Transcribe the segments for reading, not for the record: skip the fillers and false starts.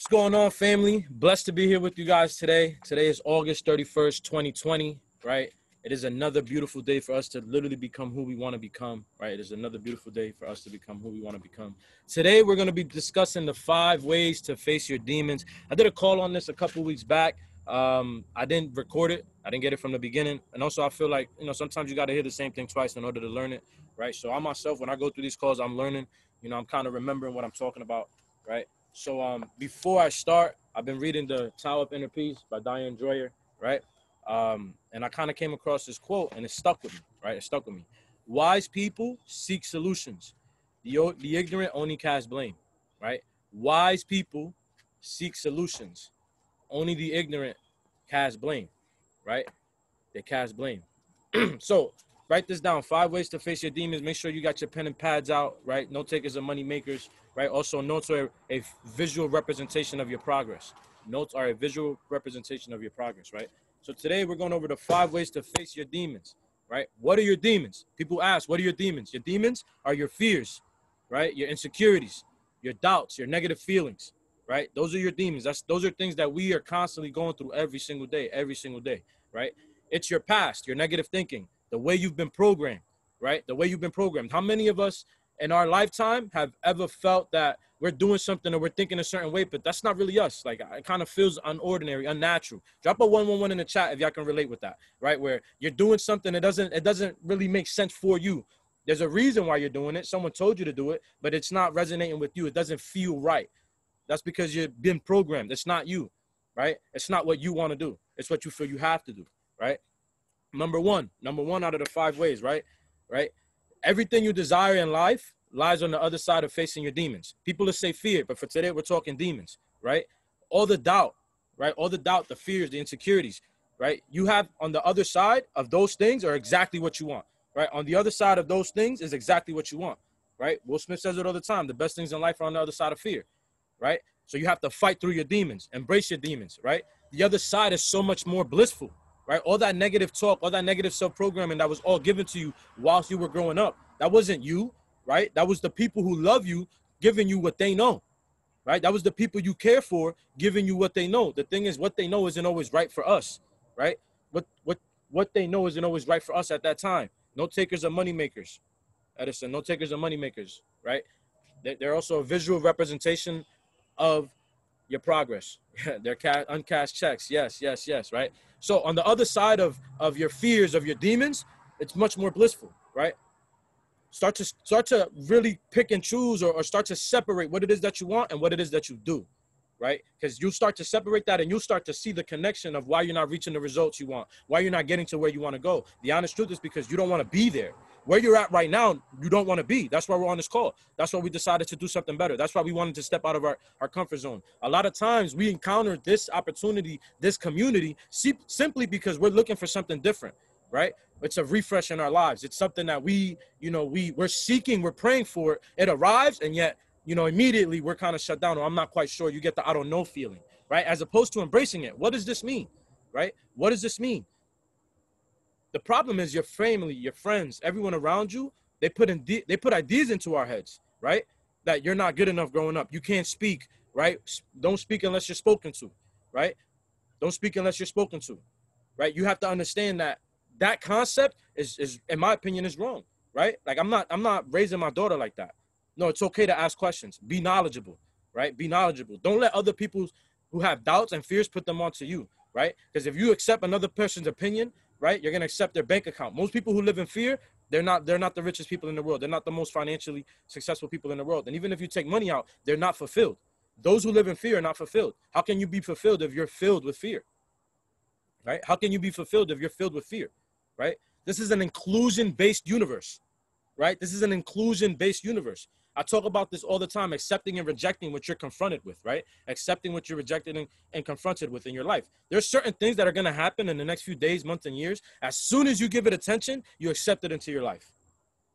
What's going on, family? Blessed to be here with you guys today. Today is August 31st, 2020, right? It is another beautiful day for us to literally become who we want to become, right? It is another beautiful day for us to become who we want to become. Today, we're going to be discussing the 5 ways to face your demons. I did a call on this a couple weeks back. I didn't record it. I didn't get it from the beginning. And also, I feel like, sometimes you got to hear the same thing twice in order to learn it, right? So I myself, when I go through these calls, I'm learning, I'm kind of remembering what I'm talking about, right? So before I start, I've been reading The Tao of Inner Peace by Diane Dreyer, right? And I kind of came across this quote, and it stuck with me, right? It stuck with me. Wise people seek solutions. The ignorant only cast blame, right? Wise people seek solutions. Only the ignorant cast blame, right? They cast blame. So write this down. 5 ways to face your demons. Make sure you got your pen and pads out, right? Note takers are money makers, right? Also, notes are a visual representation of your progress. Notes are a visual representation of your progress, right? So today we're going over the 5 ways to face your demons, right? What are your demons? People ask, what are your demons? Your demons are your fears, right? Your insecurities, your doubts, your negative feelings, right? Those are your demons. Those are things that we are constantly going through every single day, right? It's your past, your negative thinking, the way you've been programmed, right? The way you've been programmed. How many of us in our lifetime have ever felt that we're doing something or we're thinking a certain way, but that's not really us? Like, it kind of feels unordinary, unnatural. Drop a 111 in the chat if y'all can relate with that, right? Where you're doing something, it doesn't really make sense for you. There's a reason why you're doing it. Someone told you to do it, but it's not resonating with you. It doesn't feel right. That's because you've been programmed. It's not you, right? It's not what you want to do. It's what you feel you have to do, right? Number one out of the 5 ways, right? Everything you desire in life lies on the other side of facing your demons. People will say fear, but for today, we're talking demons, right? All the doubt, right? All the doubt, the fears, the insecurities, right? You have on the other side of those things are exactly what you want, right? On the other side of those things is exactly what you want, right? Will Smith says it all the time. The best things in life are on the other side of fear, right? So you have to fight through your demons, embrace your demons, right? The other side is so much more blissful, right? All that negative talk, all that negative self-programming that was all given to you whilst you were growing up, that wasn't you, right? That was the people who love you giving you what they know, right? That was the people you care for giving you what they know. The thing is, what they know isn't always right for us, right? What they know isn't always right for us at that time. No takers are money makers, Edison. No takers are money makers, right? They're also a visual representation of your progress. They're uncashed checks. Yes, right? So on the other side of your fears, of your demons, it's much more blissful, right? Start to really pick and choose or start to separate what it is that you want and what it is that you do, right? Because you start to separate that and you start to see the connection of why you're not reaching the results you want, why you're not getting to where you want to go. The honest truth is because you don't want to be there. Where you're at right now, you don't want to be. That's why we're on this call. That's why we decided to do something better. That's why we wanted to step out of our comfort zone. A lot of times we encounter this opportunity, this community, simply because we're looking for something different, right? It's a refresh in our lives. It's something that we're seeking, we're praying for. It arrives, and yet, immediately we're kind of shut down, or I'm not quite sure. You get the I don't know feeling, right? As opposed to embracing it. What does this mean, right? What does this mean? The problem is your family, your friends, everyone around you, they put ideas into our heads, right? That you're not good enough growing up. You can't speak, right? Don't speak unless you're spoken to, right? Don't speak unless you're spoken to, right? You have to understand that concept is, in my opinion, is wrong, right? Like, I'm not raising my daughter like that. No, it's okay to ask questions. Be knowledgeable, right? Be knowledgeable. Don't let other people who have doubts and fears put them onto you, right? Because if you accept another person's opinion, right, you're gonna accept their bank account. Most people who live in fear, they're not the richest people in the world. They're not the most financially successful people in the world. And even if you take money out, they're not fulfilled. Those who live in fear are not fulfilled. How can you be fulfilled if you're filled with fear? Right? How can you be fulfilled if you're filled with fear? Right? This is an inclusion-based universe, right? This is an inclusion-based universe. I talk about this all the time, accepting and rejecting what you're confronted with, right? Accepting what you're rejected and confronted with in your life. There's certain things that are going to happen in the next few days, months, and years. As soon as you give it attention, you accept it into your life,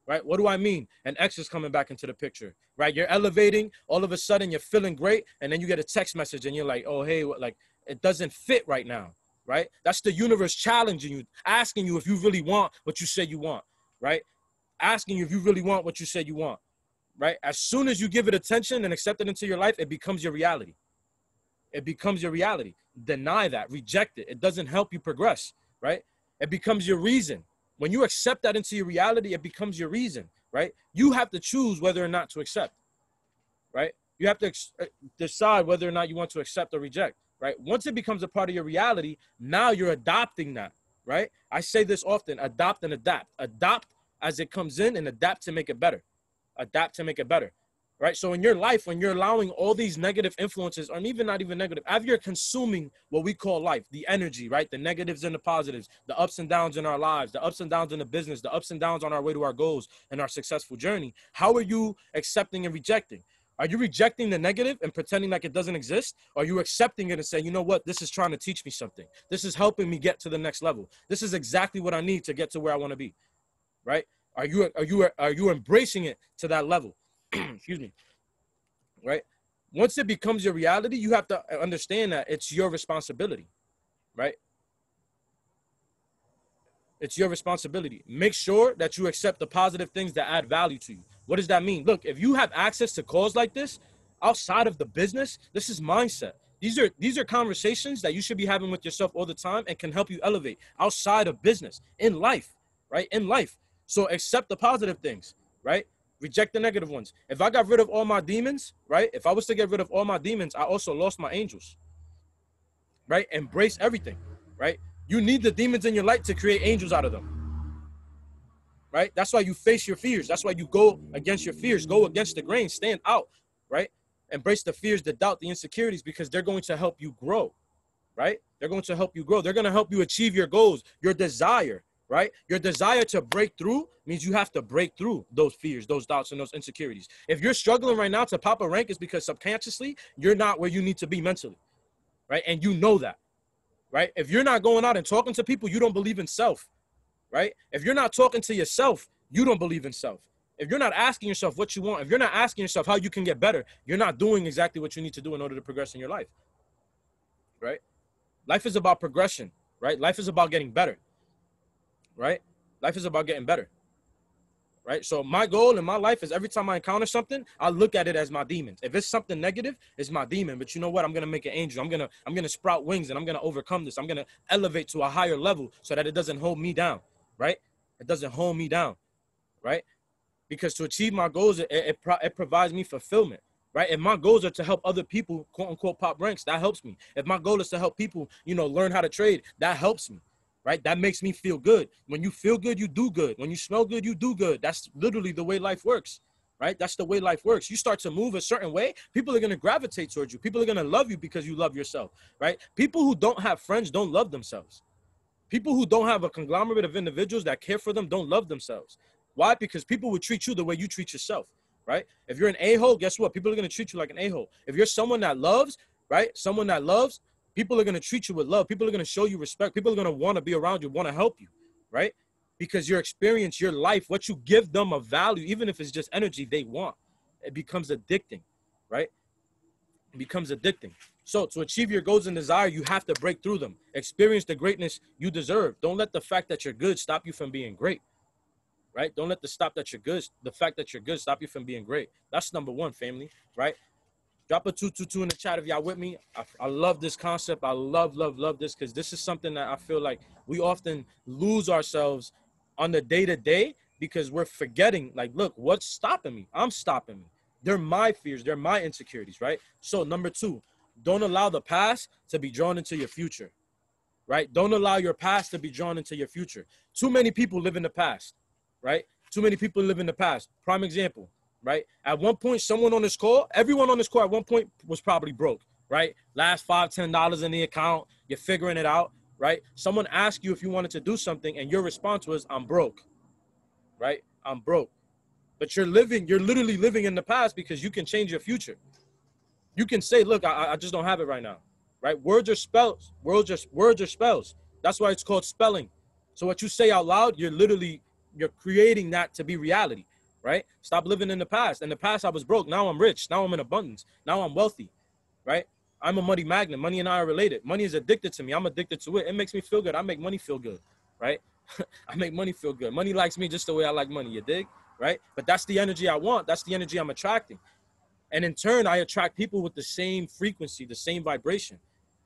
right? What do I mean? An ex is coming back into the picture, right? You're elevating. All of a sudden, you're feeling great, and then you get a text message, and you're like, oh, hey, like, it doesn't fit right now. Right? That's the universe challenging you, asking you if you really want what you say you want, right? Asking you if you really want what you say you want, right? As soon as you give it attention and accept it into your life, it becomes your reality, It becomes your reality. Deny that, reject it. It doesn't help you progress, right? It becomes your reason. When you accept that into your reality, it becomes your reason, right? You have to choose whether or not to accept, right? You have to decide whether or not you want to accept or reject, right? Once it becomes a part of your reality, now you're adopting that, right? I say this often, adopt and adapt. Adopt as it comes in and adapt to make it better. Adapt to make it better, right? So in your life, when you're allowing all these negative influences, or even not even negative, as you're consuming what we call life, the energy, right? The negatives and the positives, the ups and downs in our lives, the ups and downs in the business, the ups and downs on our way to our goals and our successful journey. How are you accepting and rejecting? Are you rejecting the negative and pretending like it doesn't exist? Or are you accepting it and saying, you know what, this is trying to teach me something. This is helping me get to the next level. This is exactly what I need to get to where I want to be, right? Are you embracing it to that level? Excuse me, right? Once it becomes your reality, you have to understand that it's your responsibility, right? It's your responsibility. Make sure that you accept the positive things that add value to you. What does that mean? Look, if you have access to calls like this outside of the business, this is mindset. These are conversations that you should be having with yourself all the time and can help you elevate outside of business, in life, right? In life. So accept the positive things, right? Reject the negative ones. If I got rid of all my demons, right? If I was to get rid of all my demons, I also lost my angels, right? Embrace everything, right? You need the demons in your life to create angels out of them, right? That's why you face your fears. That's why you go against your fears, go against the grain, stand out, right? Embrace the fears, the doubt, the insecurities, because they're going to help you grow, right? They're going to help you grow. They're going to help you achieve your goals, your desire, right? Your desire to break through means you have to break through those fears, those doubts, and those insecurities. If you're struggling right now to pop a rank, it's because subconsciously you're not where you need to be mentally, right? And you know that, right? If you're not going out and talking to people, you don't believe in self, right? If you're not talking to yourself, you don't believe in self. If you're not asking yourself what you want, if you're not asking yourself how you can get better, you're not doing exactly what you need to do in order to progress in your life, right? Life is about progression, right? Life is about getting better, right? Life is about getting better, right? So my goal in my life is every time I encounter something, I look at it as my demons. If it's something negative, it's my demon. But you know what? I'm gonna make an angel. I'm gonna sprout wings and I'm gonna overcome this. I'm gonna elevate to a higher level so that it doesn't hold me down, right? It doesn't hold me down, right? Because to achieve my goals, it provides me fulfillment, right? If my goals are to help other people, quote unquote, pop ranks, that helps me. If my goal is to help people, learn how to trade, that helps me, right? That makes me feel good. When you feel good, you do good. When you smell good, you do good. That's literally the way life works, right? That's the way life works. You start to move a certain way, people are going to gravitate towards you. People are going to love you because you love yourself, right? People who don't have friends don't love themselves. People who don't have a conglomerate of individuals that care for them don't love themselves. Why? Because people will treat you the way you treat yourself, right? If you're an a-hole, guess what? People are going to treat you like an a-hole. If you're someone that loves, right? Someone that loves, people are going to treat you with love. People are going to show you respect. People are going to want to be around you, want to help you, right? Because your experience, your life, what you give them of value, even if it's just energy they want, it becomes addicting, right? It becomes addicting. So to achieve your goals and desire, you have to break through them. Experience the greatness you deserve. Don't let the fact that you're good stop you from being great, right? Don't let the fact that you're good stop you from being great. That's number one, family, right? Drop a 222 in the chat if y'all with me. I love this concept. I love this because this is something that I feel like we often lose ourselves on the day-to-day because we're forgetting, like, look, what's stopping me? I'm stopping me. They're my fears. They're my insecurities, right? So number two, don't allow the past to be drawn into your future, right? Don't allow your past to be drawn into your future. Too many people live in the past, right? Too many people live in the past. Prime example, right? At one point, everyone on this call at one point was probably broke, right? Last $5, $10 in the account, you're figuring it out, right? Someone asked you if you wanted to do something and your response was, I'm broke, right? I'm broke. But you're literally living in the past because you can change your future. You can say, look, I just don't have it right now, right? Words are spells. Words are spells. That's why it's called spelling. So what you say out loud, you're creating that to be reality, right? Stop living in the past. In the past, I was broke. Now I'm rich. Now I'm in abundance. Now I'm wealthy, right? I'm a money magnet. Money and I are related. Money is addicted to me. I'm addicted to it. It makes me feel good. I make money feel good, right? I make money feel good. Money likes me just the way I like money, you dig? Right? But that's the energy I want. That's the energy I'm attracting. And in turn, I attract people with the same frequency, the same vibration,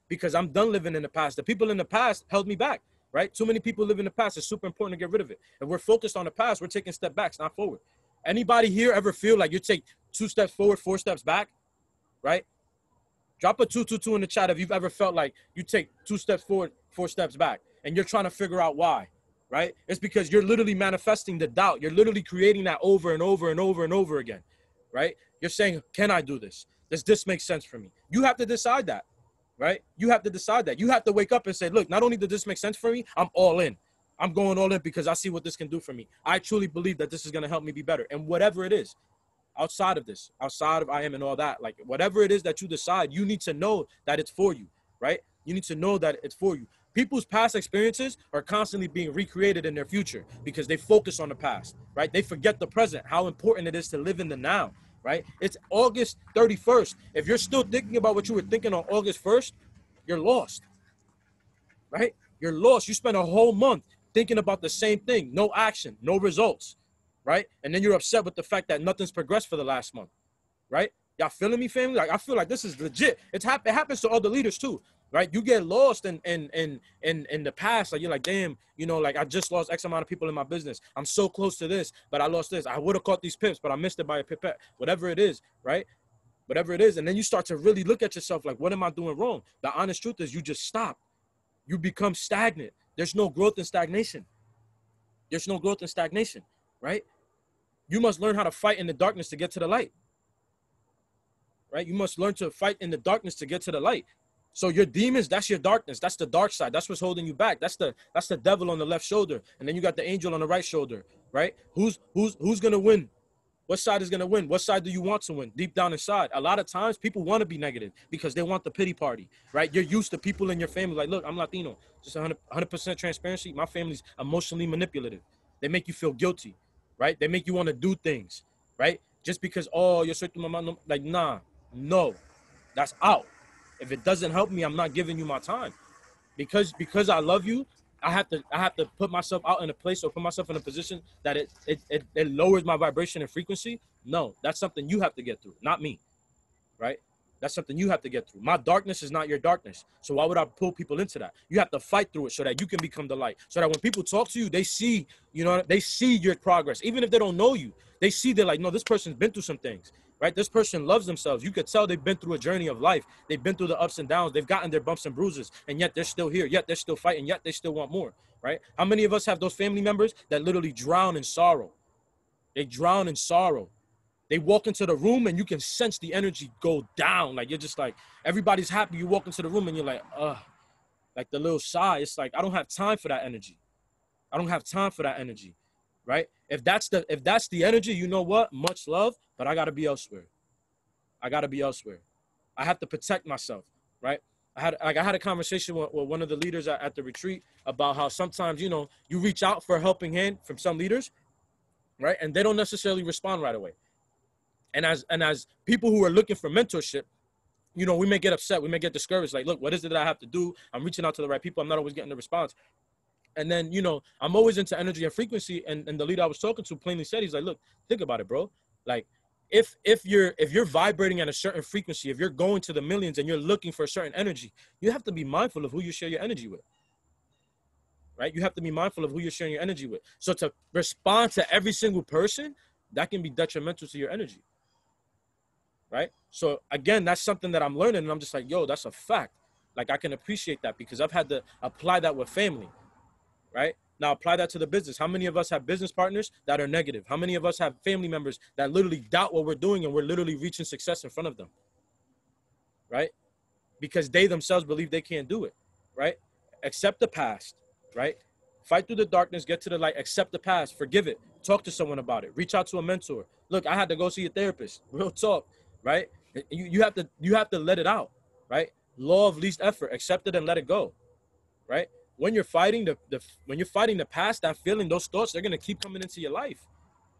because I'm done living in the past. The people in the past held me back, right? Too many people live in the past. It's super important to get rid of it. If we're focused on the past, we're taking step backs, not forward. Anybody here ever feel like you take 2 steps forward, 4 steps back, right? Drop a 222 in the chat if you've ever felt like you take 2 steps forward, 4 steps back, and you're trying to figure out why, right? It's because you're literally manifesting the doubt. You're literally creating that over and over and over and over again, right? You're saying, can I do this? Does this make sense for me? You have to decide that, right? You have to decide that. You have to wake up and say, look, not only does this make sense for me, I'm all in. I'm going all in because I see what this can do for me. I truly believe that this is going to help me be better. And whatever it is, outside of this, outside of I am and all that, like whatever it is that you decide, you need to know that it's for you, right? You need to know that it's for you. People's past experiences are constantly being recreated in their future because they focus on the past, right? They forget the present, how important it is to live in the now, right? It's August 31st. If you're still thinking about what you were thinking on August 1st, you're lost, right? You're lost. You spent a whole month thinking about the same thing, no action, no results, right? And then you're upset with the fact that nothing's progressed for the last month, right? Y'all feeling me, family? Like, I feel like this is legit. It happens to other leaders too, right? You get lost in the past. Like, you're like, damn, you know, like I just lost X amount of people in my business. I'm so close to this, but I lost this. I would have caught these pips, but I missed it by a pipette. Whatever it is, right? Whatever it is. And then you start to really look at yourself like, what am I doing wrong? The honest truth is you just stop. You become stagnant. There's no growth in stagnation. There's no growth in stagnation, right? You must learn how to fight in the darkness to get to the light, right? You must learn to fight in the darkness to get to the light. So your demons, that's your darkness. That's the dark side. That's what's holding you back. That's the devil on the left shoulder. And then you got the angel on the right shoulder, right? Who's going to win? What side is going to win? What side do you want to win? Deep down inside. A lot of times people want to be negative because they want the pity party, right? You're used to people in your family like, look, I'm Latino. Just 100% transparency. My family's emotionally manipulative. They make you feel guilty, right? They make you want to do things, right? Just because, oh, yo soy tu mamá, no, like, nah, no, that's out. If it doesn't help me, I'm not giving you my time. Because I love you, I have to put myself out in a place or put myself in a position that it lowers my vibration and frequency. No, that's something you have to get through, not me, right? That's something you have to get through. My darkness is not your darkness. So why would I pull people into that? You have to fight through it so that you can become the light. So that when people talk to you, they see, you know, they see your progress. Even if they don't know you, they see, they're like, no, this person's been through some things, right? This person loves themselves. You could tell they've been through a journey of life. They've been through the ups and downs. They've gotten their bumps and bruises, and yet they're still here. Yet they're still fighting. Yet they still want more, right? How many of us have those family members that literally drown in sorrow? They drown in sorrow. They walk into the room and you can sense the energy go down. Like, you're just like, everybody's happy. You walk into the room and you're like, like the little sigh. It's like, I don't have time for that energy. I don't have time for that energy, right? If that's the energy, you know what? Much love, but I got to be elsewhere. I got to be elsewhere. I have to protect myself, right? I had a conversation with one of the leaders at the retreat about how sometimes, you know, you reach out for a helping hand from some leaders, right? And they don't necessarily respond right away. And as people who are looking for mentorship, you know, we may get upset. We may get discouraged. Like, look, what is it that I have to do? I'm reaching out to the right people. I'm not always getting the response. And then, you know, I'm always into energy and frequency. And the leader I was talking to plainly said, he's like, look, think about it, bro. Like, if you're vibrating at a certain frequency, if you're going to the millions and you're looking for a certain energy, you have to be mindful of who you share your energy with, right? You have to be mindful of who you're sharing your energy with. So to respond to every single person, that can be detrimental to your energy, right? So again, that's something that I'm learning, and I'm just like, yo, that's a fact. Like, I can appreciate that because I've had to apply that with family, right? Now apply that to the business. How many of us have business partners that are negative? How many of us have family members that literally doubt what we're doing and we're literally reaching success in front of them, right? Because they themselves believe they can't do it, right? Accept the past, right? Fight through the darkness, get to the light, accept the past, forgive it, talk to someone about it, reach out to a mentor. Look, I had to go see a therapist, real talk, right? You have to let it out, right? Law of least effort, accept it and let it go, right? When you're fighting the past, that feeling, those thoughts, they're gonna keep coming into your life,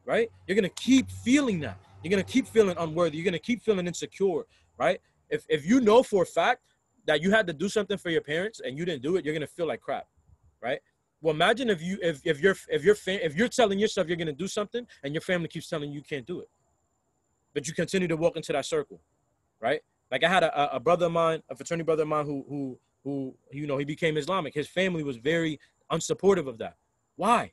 right? You're gonna keep feeling that. You're gonna keep feeling unworthy. You're gonna keep feeling insecure, right? If you know for a fact that you had to do something for your parents and you didn't do it, you're gonna feel like crap, right? Well, imagine if you're telling yourself you're gonna do something and your family keeps telling you can't do it. but you continue to walk into that circle, right? Like I had a brother of mine, a fraternity brother of mine who you know, he became Islamic. His family was very unsupportive of that. Why?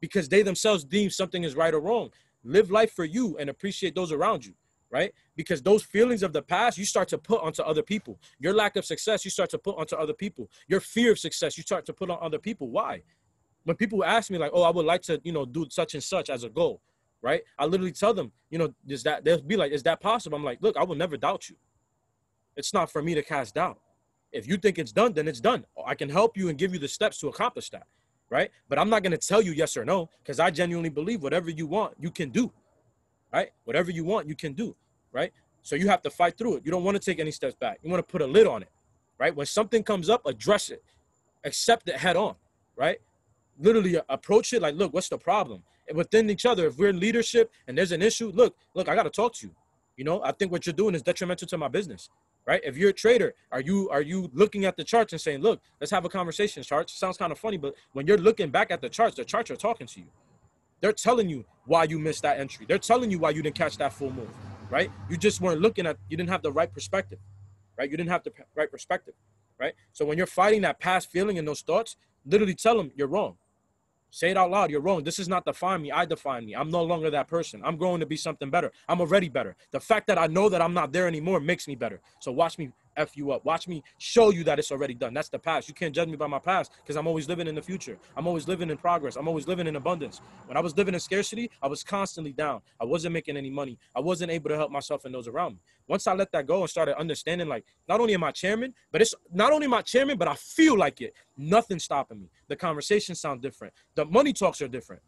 Because they themselves deem something is right or wrong. Live life for you and appreciate those around you, right? Because those feelings of the past, you start to put onto other people. Your lack of success, you start to put onto other people. Your fear of success, you start to put on other people. Why? When people ask me like, oh, I would like to, you know, do such and such as a goal, right? I literally tell them, you know, they'll be like, is that possible? I'm like, look, I will never doubt you. It's not for me to cast doubt. If you think it's done, then it's done. I can help you and give you the steps to accomplish that, right? But I'm not going to tell you yes or no, because I genuinely believe whatever you want, you can do, right? Whatever you want, you can do, right? So you have to fight through it. You don't want to take any steps back. You want to put a lid on it, right? When something comes up, address it, accept it head on, right? Literally approach it like, look, what's the problem? And within each other, if we're in leadership and there's an issue, look, I got to talk to you. You know, I think what you're doing is detrimental to my business, right? If you're a trader, are you looking at the charts and saying, look, let's have a conversation, charts? Sounds kind of funny, but when you're looking back at the charts are talking to you. They're telling you why you missed that entry. They're telling you why you didn't catch that full move, right? You just weren't looking at, you didn't have the right perspective, right? You didn't have the right perspective, right? So when you're fighting that past feeling and those thoughts, literally tell them you're wrong. Say it out loud. You're wrong. This is not define me. I define me. I'm no longer that person. I'm growing to be something better. I'm already better. The fact that I know that I'm not there anymore makes me better. So watch me F you up. Watch me show you that it's already done. That's the past. You can't judge me by my past because I'm always living in the future. I'm always living in progress. I'm always living in abundance. When I was living in scarcity, I was constantly down. I wasn't making any money. I wasn't able to help myself and those around me. Once I let that go and started understanding, like, not only am I chairman, but it's not only am I chairman, but I feel like it. Nothing's stopping me. The conversations sound different. The money talks are different,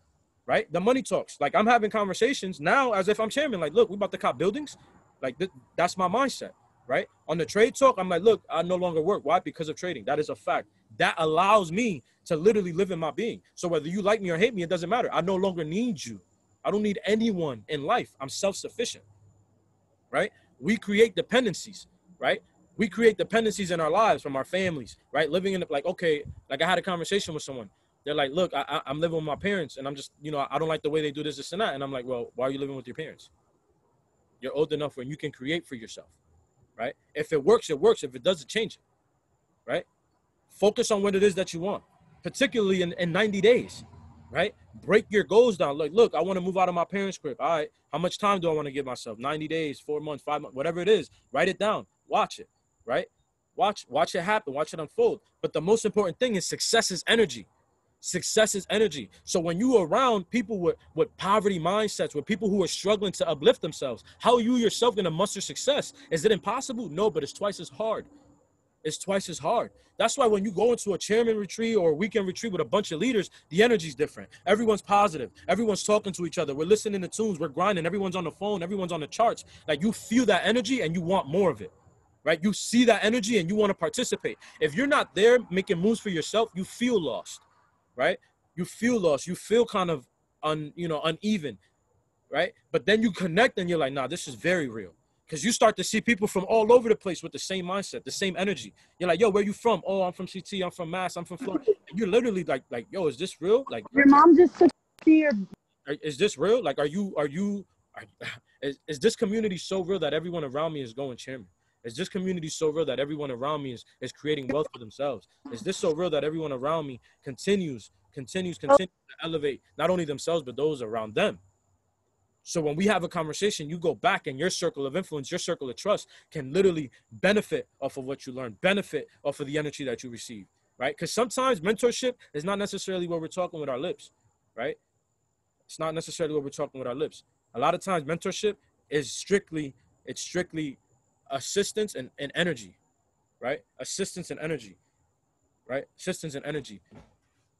right? The money talks. Like, I'm having conversations now as if I'm chairman. Like, look, we about to cop buildings. Like, that's my mindset, right? On the trade talk, I'm like, look, I no longer work. Why? Because of trading. That is a fact. That allows me to literally live in my being. So whether you like me or hate me, it doesn't matter. I no longer need you. I don't need anyone in life. I'm self-sufficient, right? We create dependencies, right? We create dependencies in our lives from our families, right? Living in, like, okay, like I had a conversation with someone. They're like, look, I'm living with my parents and I'm just, you know, I don't like the way they do this and that. And I'm like, well, why are you living with your parents? You're old enough when you can create for yourself, right? If it works, it works. If it doesn't, change it, right? Focus on what it is that you want, particularly in 90 days, right? Break your goals down. Like, look, I want to move out of my parents' crib. All right, how much time do I want to give myself? 90 days, 4 months, 5 months, whatever it is. Write it down. Watch it, right? Watch it happen. Watch it unfold. But the most important thing is success is energy. Success is energy. So when you are around people with poverty mindsets, with people who are struggling to uplift themselves, how are you yourself going to muster success? Is it impossible? No, but it's twice as hard. It's twice as hard. That's why when you go into a chairman retreat or a weekend retreat with a bunch of leaders, the energy's different. Everyone's positive. Everyone's talking to each other. We're listening to tunes. We're grinding. Everyone's on the phone. Everyone's on the charts. Like, you feel that energy and you want more of it, right? You see that energy and you want to participate. If you're not there making moves for yourself, you feel lost, right? You feel lost. You feel kind of uneven, right? But then you connect and you're like, nah, this is very real. Because you start to see people from all over the place with the same mindset, the same energy. You're like, yo, where you from? Oh, I'm from CT. I'm from Mass. I'm from Florida. You're literally like, yo, is this real? Like, your mom just took your. Is this real? Like, is this community so real that everyone around me is going chairman? Is this community so real that everyone around me is creating wealth for themselves? Is this so real that everyone around me continues to elevate not only themselves, but those around them? So when we have a conversation, you go back and your circle of influence, your circle of trust can literally benefit off of what you learn, benefit off of the energy that you receive, right? Because sometimes mentorship is not necessarily what we're talking with our lips, right? It's not necessarily what we're talking with our lips. A lot of times mentorship is strictly assistance and energy, right? Assistance and energy, right? Assistance and energy.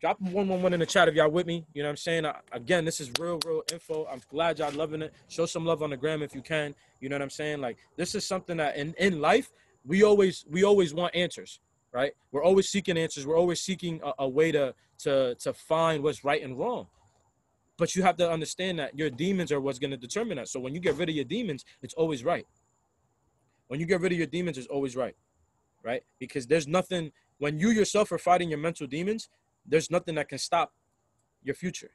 Drop 111 in the chat if y'all with me. You know what I'm saying? Again, this is real info. I'm glad y'all loving it. Show some love on the gram if you can. You know what I'm saying? Like, this is something that in life, we always want answers, right? We're always seeking answers. We're always seeking a way to find what's right and wrong. But you have to understand that your demons are what's going to determine that. So when you get rid of your demons, it's always right. When you get rid of your demons, it's always right, right? Because there's nothing, when you yourself are fighting your mental demons, there's nothing that can stop your future,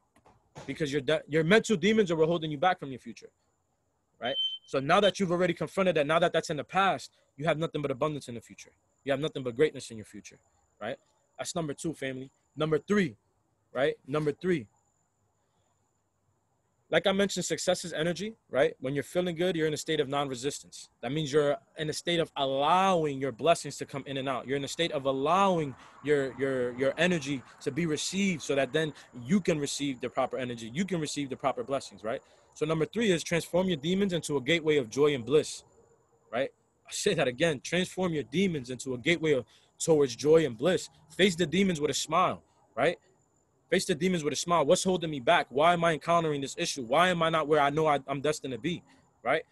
because your mental demons are holding you back from your future, right? So now that you've already confronted that, now that that's in the past, you have nothing but abundance in the future. You have nothing but greatness in your future, right? That's number 2, family. Number 3, right? Number 3, like I mentioned, success is energy, right? When you're feeling good, you're in a state of non-resistance. That means you're in a state of allowing your blessings to come in and out. You're in a state of allowing your energy to be received, so that then you can receive the proper energy. You can receive the proper blessings, right? So number 3 is transform your demons into a gateway of joy and bliss, right? I say that again, transform your demons into a gateway towards joy and bliss. Face the demons with a smile, right? Face the demons with a smile. What's holding me back? Why am I encountering this issue? Why am I not where I know I'm destined to be? Right?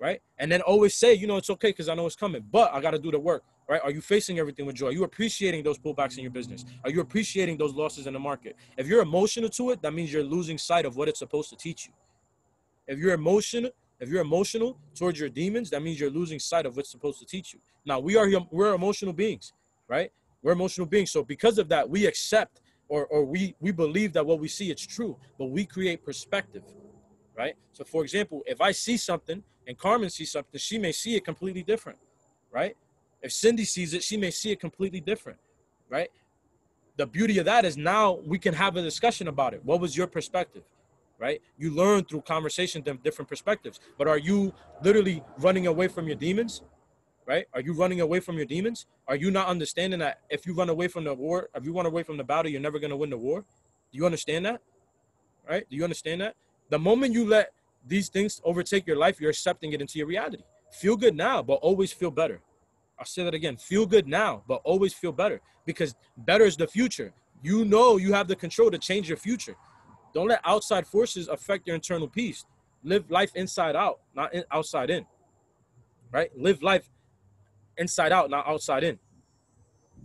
Right? And then always say, you know, it's okay because I know it's coming, but I got to do the work. Right? Are you facing everything with joy? Are you appreciating those pullbacks in your business? Are you appreciating those losses in the market? If you're emotional to it, that means you're losing sight of what it's supposed to teach you. If you're emotional towards your demons, that means you're losing sight of what's supposed to teach you. Now, we're emotional beings, right? We're emotional beings. So because of that, we accept or we believe that what we see is true, but we create perspective, right? So for example, if I see something and Carmen sees something, she may see it completely different, right? If Cindy sees it, she may see it completely different, right? The beauty of that is now we can have a discussion about it. What was your perspective, right? You learn through conversation different perspectives, but are you literally running away from your demons? Right? Are you running away from your demons? Are you not understanding that if you run away from the war, if you run away from the battle, you're never going to win the war? Do you understand that? Right? Do you understand that? The moment you let these things overtake your life, you're accepting it into your reality. Feel good now, but always feel better. I'll say that again. Feel good now, but always feel better, because better is the future. You know you have the control to change your future. Don't let outside forces affect your internal peace. Live life inside out, not outside in. Right? Live life inside out, not outside in.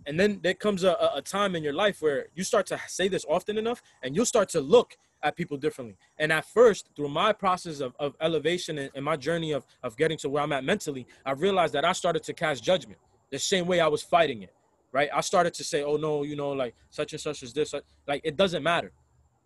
And then there comes a time in your life where you start to say this often enough, and you'll start to look at people differently. And at first, through my process of elevation and my journey of getting to where I'm at mentally, I realized that I started to cast judgment the same way I was fighting it, right? I started to say, oh no, you know, like such and such is this, like it doesn't matter.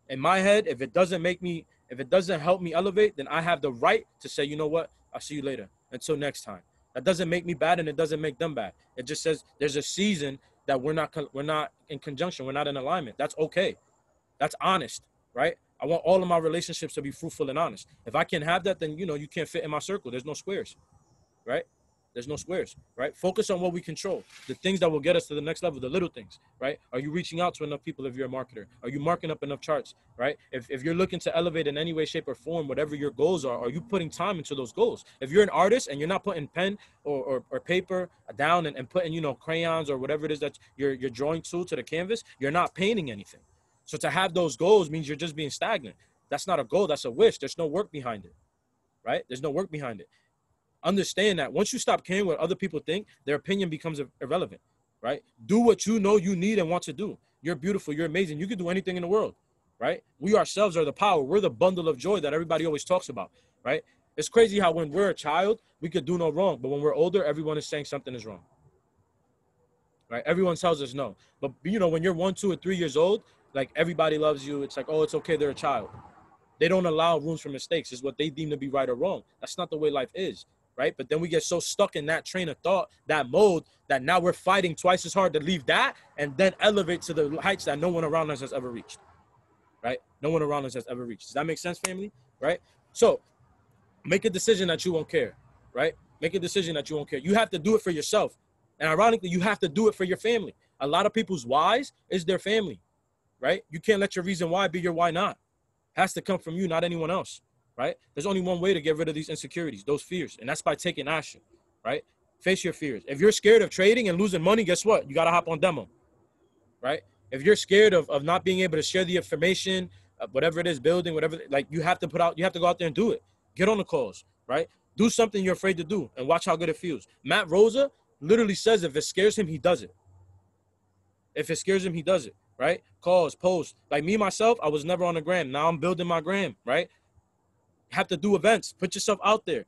In my head, if it doesn't help me elevate, then I have the right to say, you know what, I'll see you later. Until next time. That doesn't make me bad, and it doesn't make them bad. It just says there's a season that we're not in conjunction. We're not in alignment. That's okay. That's honest, right? I want all of my relationships to be fruitful and honest. If I can't have that, then, you know, you can't fit in my circle. There's no squares, right? There's no squares, right? Focus on what we control, the things that will get us to the next level, the little things, right? Are you reaching out to enough people if you're a marketer? Are you marking up enough charts, right? If you're looking to elevate in any way, shape, or form, whatever your goals are you putting time into those goals? If you're an artist and you're not putting pen or paper down and putting, you know, crayons or whatever it is that you're drawing to the canvas, you're not painting anything. So to have those goals means you're just being stagnant. That's not a goal, that's a wish. There's no work behind it, right? There's no work behind it. Understand that once you stop caring what other people think, their opinion becomes irrelevant, right? Do what you know you need and want to do. You're beautiful. You're amazing. You can do anything in the world, right? We ourselves are the power. We're the bundle of joy that everybody always talks about, right? It's crazy how when we're a child, we could do no wrong. But when we're older, everyone is saying something is wrong, right? Everyone tells us no. But, you know, when you're 1, 2, or 3 years old, like everybody loves you. It's like, oh, it's okay. They're a child. They don't allow rooms for mistakes. It's what they deem to be right or wrong. That's not the way life is. Right? But then we get so stuck in that train of thought, that mode, that now we're fighting twice as hard to leave that and then elevate to the heights that no one around us has ever reached. Right? No one around us has ever reached. Does that make sense, family? Right? So make a decision that you won't care. Right? Make a decision that you won't care. You have to do it for yourself. And ironically, you have to do it for your family. A lot of people's whys is their family. Right? You can't let your reason why be your why not. It has to come from you, not anyone else. Right? There's only one way to get rid of these insecurities, those fears, and that's by taking action, right? Face your fears. If you're scared of trading and losing money, guess what? You got to hop on demo, right? If you're scared of not being able to share the information, whatever it is, building, whatever, like you have to go out there and do it. Get on the calls, right? Do something you're afraid to do and watch how good it feels. Matt Rosa literally says if it scares him, he does it. If it scares him, he does it, right? Calls, posts. Like me, myself, I was never on the gram. Now I'm building my gram, right? Have to do events, put yourself out there,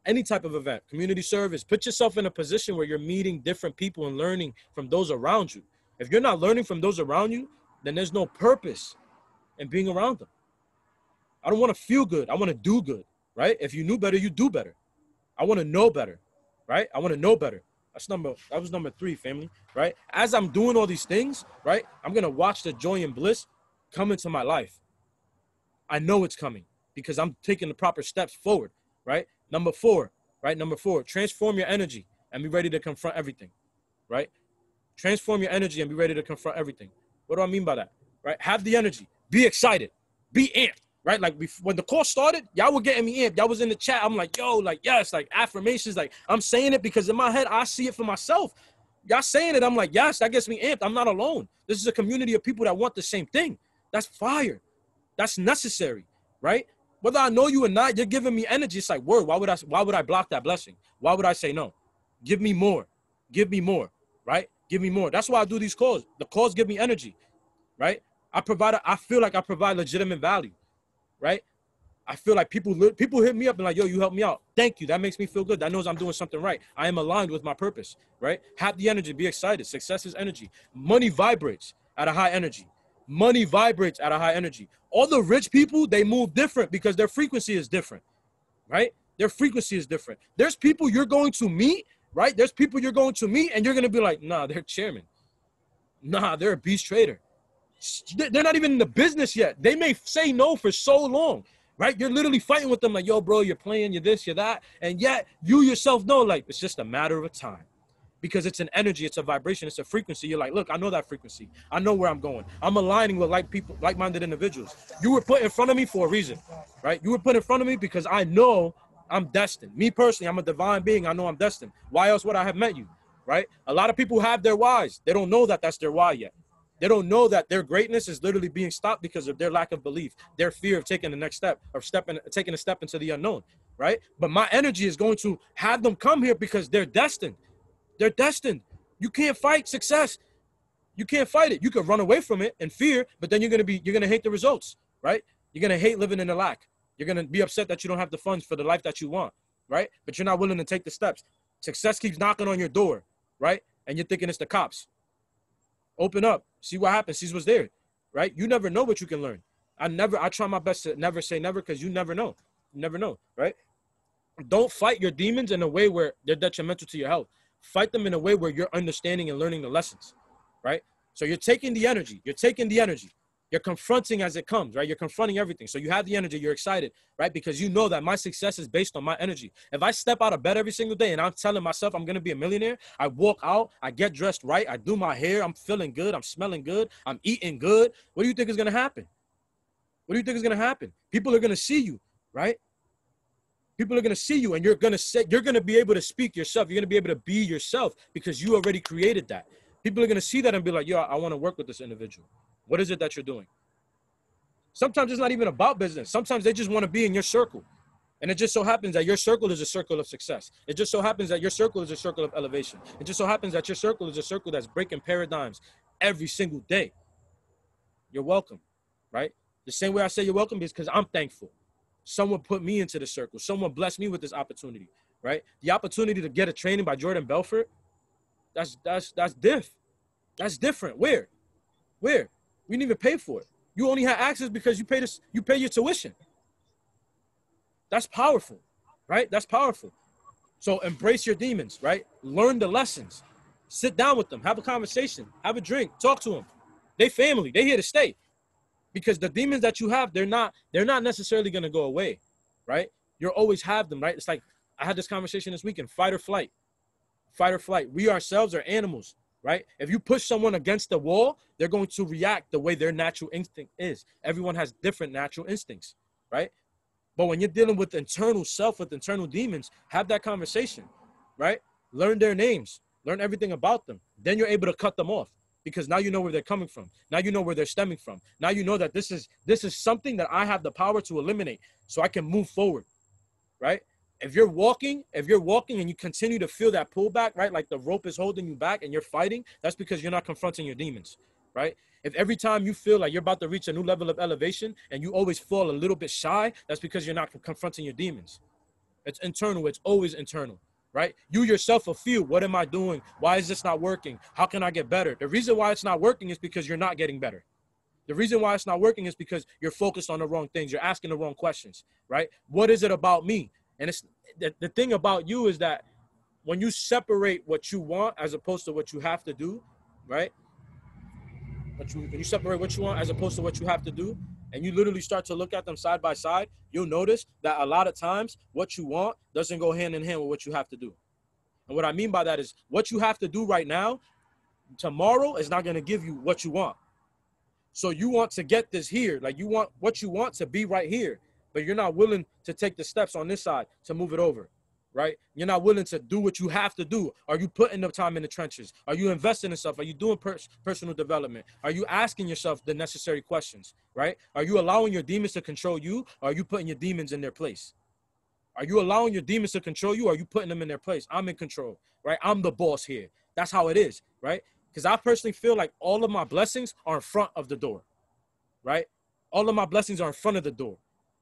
any type of event, community service, put yourself in a position where you're meeting different people and learning from those around you. If you're not learning from those around you, then there's no purpose in being around them. I don't want to feel good. I want to do good. right? If you knew better, you do better. I want to know better, right? I want to know better. That was number 3, family, right? As I'm doing all these things, right, I'm going to watch the joy and bliss come into my life. I know it's coming because I'm taking the proper steps forward, right? Number 4, right? Number 4, transform your energy and be ready to confront everything, right? Transform your energy and be ready to confront everything. What do I mean by that, right? Have the energy. Be excited. Be amped, right? Like when the call started, y'all were getting me amped. Y'all was in the chat. I'm like, yo, like, yes, like affirmations. Like I'm saying it because in my head, I see it for myself. Y'all saying it. I'm like, yes, that gets me amped. I'm not alone. This is a community of people that want the same thing. That's fire. That's necessary, right? Whether I know you or not, you're giving me energy. It's like, word, why would I block that blessing? Why would I say no? Give me more. Give me more, right? Give me more. That's why I do these calls. The calls give me energy, right? I feel like I provide legitimate value, right? I feel like people hit me up and like, yo, you helped me out. Thank you. That makes me feel good. That knows I'm doing something right. I am aligned with my purpose, right? Have the energy. Be excited. Success is energy. Money vibrates at a high energy. Money vibrates at a high energy. All the rich people, they move different because their frequency is different, right? Their frequency is different. There's people you're going to meet, right? There's people you're going to meet and you're going to be like, nah, they're chairman. Nah, they're a beast trader. They're not even in the business yet. They may say no for so long, right? You're literally fighting with them like, yo, bro, you're playing, you're this, you're that. And yet you yourself know, like, it's just a matter of time because it's an energy, it's a vibration, it's a frequency. You're like, look, I know that frequency. I know where I'm going. I'm aligning with like-minded individuals. You were put in front of me for a reason, right? You were put in front of me because I know I'm destined. Me personally, I'm a divine being. I know I'm destined. Why else would I have met you, right? A lot of people have their whys. They don't know that that's their why yet. They don't know that their greatness is literally being stopped because of their lack of belief, their fear of taking the next step, of taking a step into the unknown, right? But my energy is going to have them come here because they're destined. They're destined. You can't fight success. You can't fight it. You can run away from it and fear, but then you're gonna hate the results, right? You're gonna hate living in the lack. You're gonna be upset that you don't have the funds for the life that you want, right? But you're not willing to take the steps. Success keeps knocking on your door, right? And you're thinking it's the cops. Open up, see what happens, see what's there, right? You never know what you can learn. I try my best to never say never because you never know. You never know, right? Don't fight your demons in a way where they're detrimental to your health. Fight them in a way where you're understanding and learning the lessons, right? So you're taking the energy. You're confronting as it comes, right? You're confronting everything. So you have the energy, you're excited, right? Because you know that my success is based on my energy. If I step out of bed every single day and I'm telling myself I'm going to be a millionaire, I walk out, I get dressed right, I do my hair, I'm feeling good, I'm smelling good, I'm eating good. What do you think is going to happen? What do you think is going to happen? People are going to see you, right? People are going to see you and you're going to be able to speak yourself. You're going to be able to be yourself because you already created that. People are going to see that and be like, yo, I want to work with this individual. What is it that you're doing? Sometimes it's not even about business. Sometimes they just want to be in your circle. And it just so happens that your circle is a circle of success. It just so happens that your circle is a circle of elevation. It just so happens that your circle is a circle that's breaking paradigms every single day. You're welcome, right? The same way I say you're welcome is because I'm thankful. Someone put me into the circle. Someone blessed me with this opportunity, right? The opportunity to get a training by Jordan Belfort, that's different. Where? We didn't even pay for it. You only had access because you pay your tuition. That's powerful, right? That's powerful. So embrace your demons, right? Learn the lessons. Sit down with them. Have a conversation. Have a drink. Talk to them. They family. They here to stay. Because the demons that you have, they're not necessarily going to go away, right? You'll always have them, right? It's like I had this conversation this weekend, fight or flight. Fight or flight. We ourselves are animals, right? If you push someone against the wall, they're going to react the way their natural instinct is. Everyone has different natural instincts, right? But when you're dealing with internal self, with internal demons, have that conversation, right? Learn their names. Learn everything about them. Then you're able to cut them off because now you know where they're coming from. Now you know where they're stemming from. Now you know that this is something that I have the power to eliminate so I can move forward, right? If you're walking and you continue to feel that pullback, right? Like the rope is holding you back and you're fighting, that's because you're not confronting your demons, right? If every time you feel like you're about to reach a new level of elevation and you always fall a little bit shy, that's because you're not confronting your demons. It's internal. It's always internal, right? You yourself will feel, what am I doing? Why is this not working? How can I get better? The reason why it's not working is because you're not getting better. The reason why it's not working is because you're focused on the wrong things. You're asking the wrong questions, right? What is it about me? And it's the thing about you is that when you separate what you want as opposed to what you have to do, right? When you separate what you want as opposed to what you have to do, and you literally start to look at them side by side, you'll notice that a lot of times what you want doesn't go hand in hand with what you have to do. And what I mean by that is what you have to do right now, tomorrow is not going to give you what you want. So you want to get this here, like you want what you want to be right here, but you're not willing to take the steps on this side to move it over, right? You're not willing to do what you have to do. Are you putting the time in the trenches? Are you investing in stuff? Are you doing personal development? Are you asking yourself the necessary questions, right? Are you allowing your demons to control you? Or are you putting your demons in their place? Are you allowing your demons to control you? Or are you putting them in their place? I'm in control, right? I'm the boss here. That's how it is, right? Because I personally feel like all of my blessings are in front of the door, right? All of my blessings are in front of the door,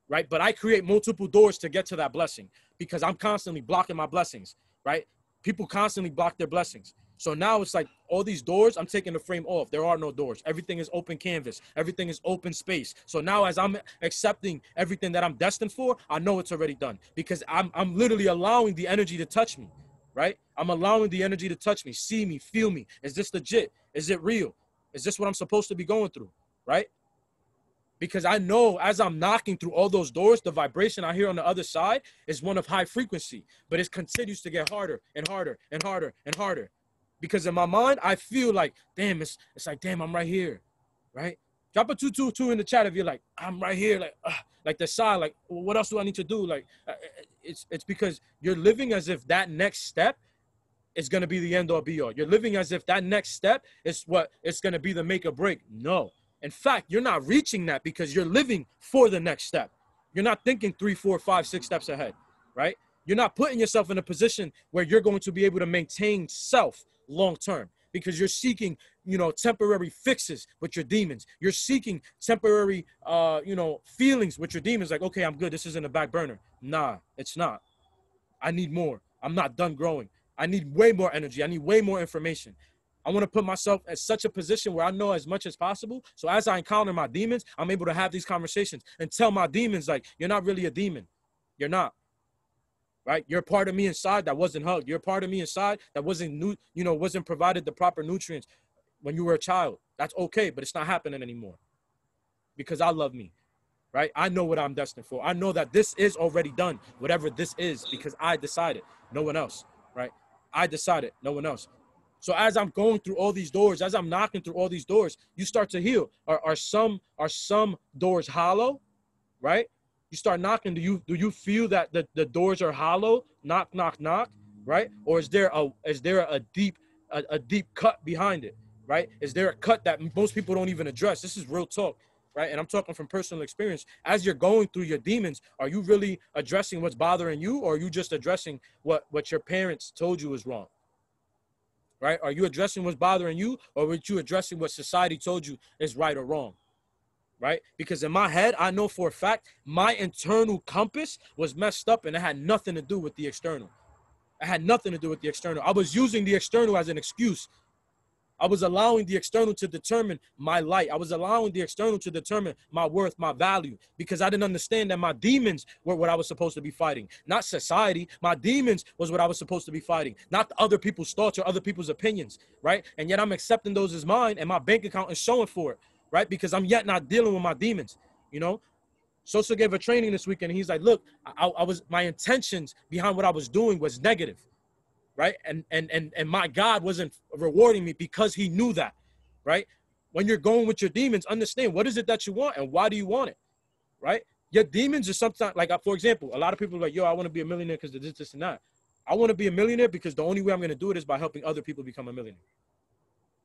right? But I create multiple doors to get to that blessing because I'm constantly blocking my blessings, right? People constantly block their blessings. So now it's like all these doors, I'm taking the frame off. There are no doors. Everything is open canvas. Everything is open space. So now as I'm accepting everything that I'm destined for, I know it's already done because I'm literally allowing the energy to touch me, right? I'm allowing the energy to touch me, see me, feel me. Is this legit? Is it real? Is this what I'm supposed to be going through, right? Because I know as I'm knocking through all those doors, the vibration I hear on the other side is one of high frequency, but it continues to get harder and harder and harder and harder. Because in my mind, I feel like, damn, it's like, damn, I'm right here, right? Drop a 222 in the chat if you're like, I'm right here, like the side, like, well, what else do I need to do? Like, it's because you're living as if that next step is going to be the end all be all. You're living as if that next step is what it's going to be the make or break. No. In fact, you're not reaching that because you're living for the next step. You're not thinking 3, 4, 5, 6 steps ahead, right? You're not putting yourself in a position where you're going to be able to maintain self long term because you're seeking, temporary fixes with your demons. You're seeking temporary, feelings with your demons. Like, okay, I'm good. This isn't a back burner. Nah, it's not. I need more. I'm not done growing. I need way more energy. I need way more information. I want to put myself at such a position where I know as much as possible. So as I encounter my demons, I'm able to have these conversations and tell my demons, like, you're not really a demon. You're not. Right? You're a part of me inside that wasn't hugged. You're a part of me inside that wasn't provided the proper nutrients when you were a child. That's okay, but it's not happening anymore because I love me. Right? I know what I'm destined for. I know that this is already done, whatever this is, because I decided, no one else. Right? I decided, no one else. So as I'm going through all these doors, as I'm knocking through all these doors, you start to heal. Are some doors hollow? Right? You start knocking. Do you feel that the doors are hollow? Knock, knock, knock. Right? Or is there a deep cut behind it? Right? Is there a cut that most people don't even address? This is real talk. Right? And I'm talking from personal experience. As you're going through your demons, are you really addressing what's bothering you, or are you just addressing what your parents told you is wrong? Right? Are you addressing what's bothering you, or are you addressing what society told you is right or wrong? Right? Because in my head, I know for a fact my internal compass was messed up and it had nothing to do with the external. It had nothing to do with the external. I was using the external as an excuse. I was allowing the external to determine my light. I was allowing the external to determine my worth, my value, because I didn't understand that my demons were what I was supposed to be fighting. Not society. My demons was what I was supposed to be fighting, not other people's thoughts or other people's opinions, right? And yet I'm accepting those as mine, and my bank account is showing for it, right? Because I'm yet not dealing with my demons, Sosa gave a training this weekend, and he's like, look, my intentions behind what I was doing was negative. Right? And my God wasn't rewarding me because he knew that, right? When you're going with your demons, understand what is it that you want and why do you want it, right? Your demons are sometimes, like, for example, a lot of people are like, yo, I want to be a millionaire because of this and that. I want to be a millionaire because the only way I'm going to do it is by helping other people become a millionaire,